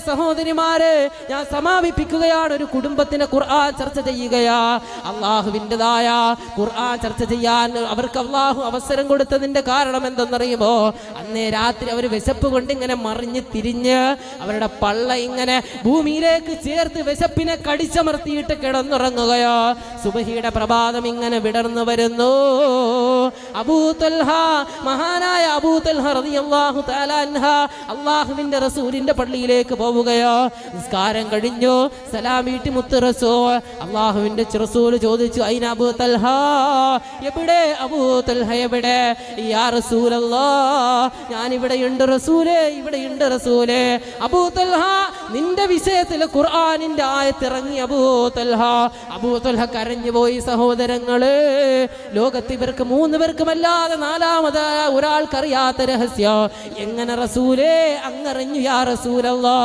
സഹോദരിമാരെ, ഞാൻ സമാപിപ്പിക്കുകയാണ്. ഒരു കുടുംബത്തിന് ഖുർആൻ ചർച്ച ചെയ്യുകയാ. അള്ളാഹുവിൻ്റെതായ ഖുർആൻ ചർച്ച ചെയ്യാൻ അവർക്ക് അള്ളാഹു അവസരം കൊടുത്തതിന്റെ കാരണം എന്തെന്നറിയുമോ? അന്നേ രാത്രി അവർ വിശപ്പ് കൊണ്ട് ഇങ്ങനെ മറിഞ്ഞ് തിരിഞ്ഞ് അവരുടെ പള്ള ഇങ്ങനെ ഭൂമിയിലേക്ക് ചേർത്ത് വിശപ്പിനെ കടിച്ചമർത്തിയിട്ട് കിടന്നുറങ്ങുകയോ. സുബഹിയുടെ പ്രഭാതം ഇങ്ങനെ വിടർന്നു വരുന്നു. അബൂ തൽഹ, മഹാനായ അബൂ തൽഹ റളിയല്ലാഹു തആല അൻഹ അള്ളാഹുവിന്റെ റസൂലിന്റെ പള്ളിയിലേക്ക് പോവുകയോ. നിസ്കാരം കഴിഞ്ഞു, സലാം വീട്ടി മുത്ത് റസൂൽ, അള്ളാഹുവിന്റെ റസൂൽ ചോദിച്ചു, ഐന അബൂ തൽഹ, എവിടെ അബൂ തൽഹ, എവിടെ? യാ റസൂലല്ലാഹ്, ഞാൻ ഇവിടെയുണ്ട് റസൂലേ, ഇവിടെയുണ്ട് റസൂലേ. അബൂ തൽഹ, നിന്റെ വിഷയത്തിൽ ഖുർആനിന്റെ ആയത്തിറങ്ങി. അബൂ തൽഹ കരഞ്ഞു പോയി. സഹോദരങ്ങളെ, ലോകത്ത് ഇവർക്ക് 3 പേർക്കുമല്ലാതെ 4ാമത് ഒരാൾക്കറിയാത്ത രഹസ്യം എങ്ങനെ റസൂലേ അങ്ങറിഞ്ഞു? യാ റസൂലല്ലാഹ്.